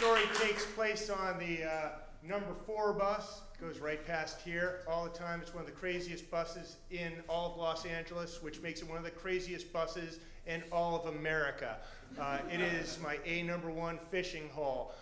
story takes place on the number 4 bus. It goes right past here all the time. It's one of the craziest buses in all of Los Angeles, which makes it one of the craziest buses in all of America. It is my number 1 fishing hole.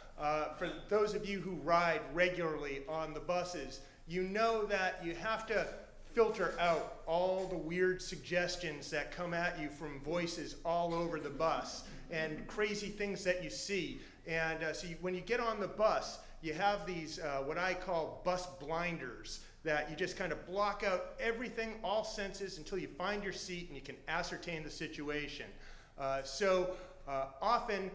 For those of you who ride regularly on the buses, you know that you have to filter out all the weird suggestions that come at you from voices all over the bus and crazy things that you see. And so when you get on the bus, you have these what I call bus blinders that you just kind of block out everything, all senses, until you find your seat and you can ascertain the situation. Often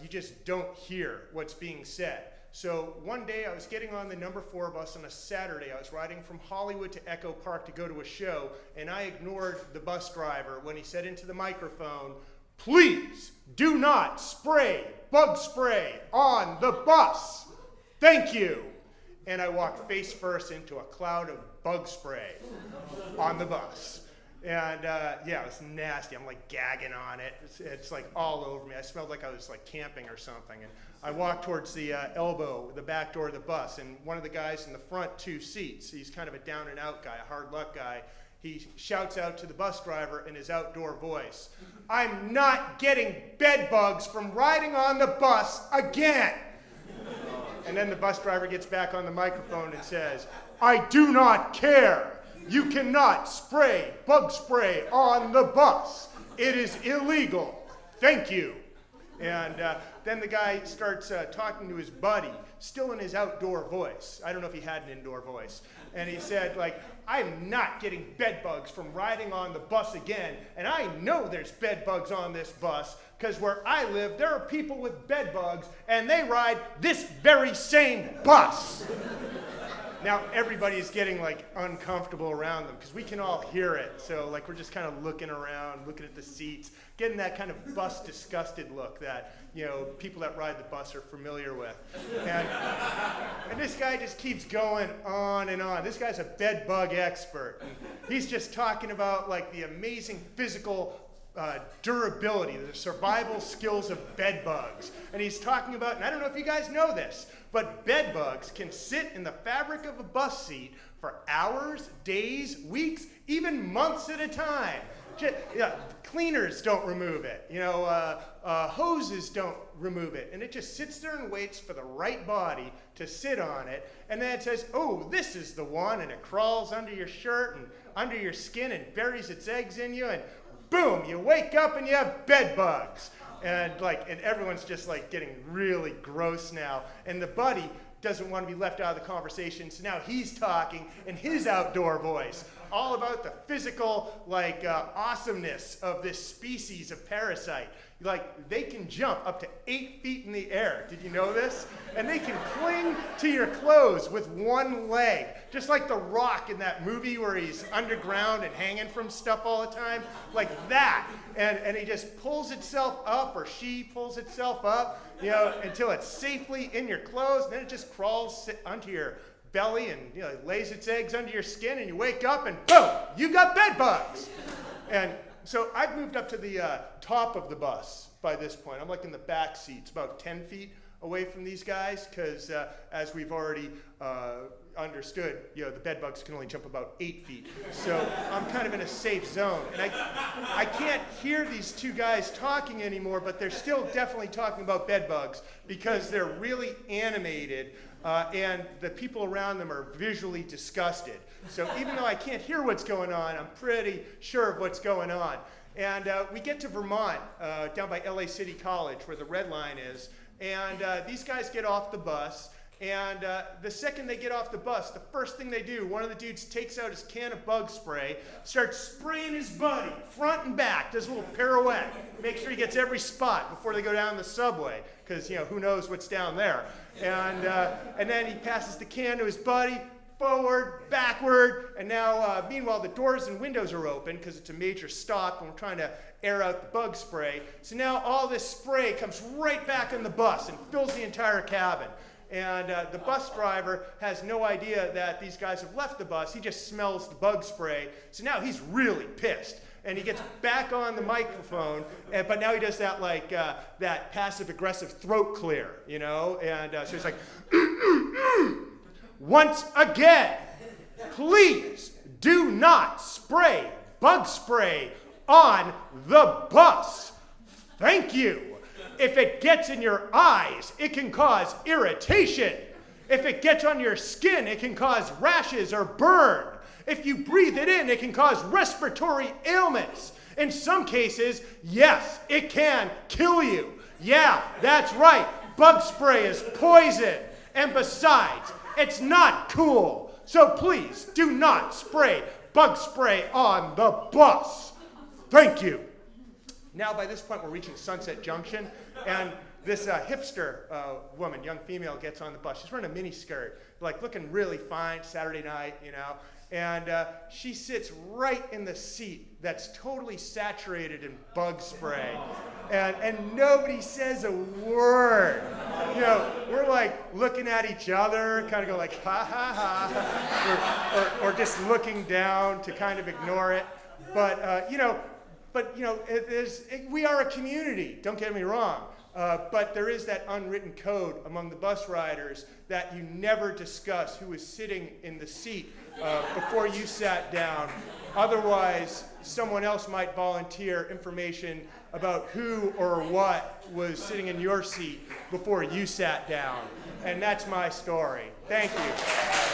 you just don't hear what's being said. So one day I was getting on the number 4 bus on a Saturday. I was riding from Hollywood to Echo Park to go to a show, and I ignored the bus driver when he said into the microphone, "Please do not spray bug spray on the bus. Thank you." And I walked face first into a cloud of bug spray on the bus. And yeah, it was nasty. I'm like gagging on it. It's like all over me. I smelled like I was like camping or something. And I walked towards the elbow, the back door of the bus, and one of the guys in the front 2 seats, he's kind of a down and out guy, a hard luck guy. He shouts out to the bus driver in his outdoor voice, "I'm not getting bed bugs from riding on the bus again." And then the bus driver gets back on the microphone and says, "I do not care. You cannot spray bug spray on the bus. It is illegal. Thank you." And then the guy starts talking to his buddy, still in his outdoor voice. I don't know if he had an indoor voice. And he said, like, "I'm not getting bed bugs from riding on the bus again. And I know there's bed bugs on this bus, because where I live, there are people with bed bugs, and they ride this very same bus." Now everybody's getting like uncomfortable around them because we can all hear it. So like we're just kind of looking around, looking at the seats, getting that kind of bus disgusted look that, you know, people that ride the bus are familiar with. And this guy just keeps going on and on. This guy's a bed bug expert. And he's just talking about like the amazing physical durability, the survival skills of bed bugs. And he's talking about, and I don't know if you guys know this, but bed bugs can sit in the fabric of a bus seat for hours, days, weeks, even months at a time. Cleaners don't remove it. Hoses don't remove it. And it just sits there and waits for the right body to sit on it. And then it says, "Oh, this is the one." And it crawls under your shirt and under your skin and buries its eggs in you. And boom, you wake up and you have bed bugs. And everyone's just like getting really gross now. And the buddy doesn't want to be left out of the conversation, so now he's talking in his outdoor voice, all about the physical awesomeness of this species of parasite. Like, they can jump up to 8 feet in the air. Did you know this? And they can cling to your clothes with one leg, just like the Rock in that movie where he's underground and hanging from stuff all the time, like that. And he just pulls itself up, or she pulls itself up, until it's safely in your clothes, and then it just crawls onto your belly and lays its eggs under your skin, and you wake up and boom, you got bed bugs. And so I've moved up to the top of the bus by this point. I'm like in the back seats, about 10 feet away from these guys, because as we've already understood, the bed bugs can only jump about 8 feet. So I'm kind of in a safe zone. And I can't hear these 2 guys talking anymore, but they're still definitely talking about bed bugs because they're really animated. And the people around them are visually disgusted. So even though I can't hear what's going on, I'm pretty sure of what's going on. And we get to Vermont, down by LA City College, where the red line is. And these guys get off the bus. And the second they get off the bus, the first thing they do, one of the dudes takes out his can of bug spray, starts spraying his buddy front and back, does a little pirouette, make sure he gets every spot before they go down the subway, because who knows what's down there. And then he passes the can to his buddy, forward, backward, and now meanwhile the doors and windows are open because it's a major stop and we're trying to air out the bug spray. So now all this spray comes right back in the bus and fills the entire cabin. And the bus driver has no idea that these guys have left the bus. He just smells the bug spray. So now he's really pissed. And he gets back on the microphone, but now he does that like that passive-aggressive throat clear, you know? And so he's like, once again, please do not spray bug spray on the bus. Thank you. If it gets in your eyes, it can cause irritation. If it gets on your skin, it can cause rashes or burn. If you breathe it in, it can cause respiratory ailments. In some cases, yes, it can kill you. Yeah, that's right. Bug spray is poison. And besides, it's not cool. So please do not spray bug spray on the bus. Thank you. Now by this point, we're reaching Sunset Junction, and this hipster woman, young female, gets on the bus. She's wearing a mini skirt, like looking really fine, Saturday night, you know. And she sits right in the seat that's totally saturated in bug spray. And nobody says a word. You know, we're like looking at each other, kind of go like, ha, ha, ha. Or just looking down to kind of ignore it. But, we are a community, don't get me wrong. But there is that unwritten code among the bus riders that you never discuss who is sitting in the seat before you sat down. Otherwise, someone else might volunteer information about who or what was sitting in your seat before you sat down. And that's my story. Thank you.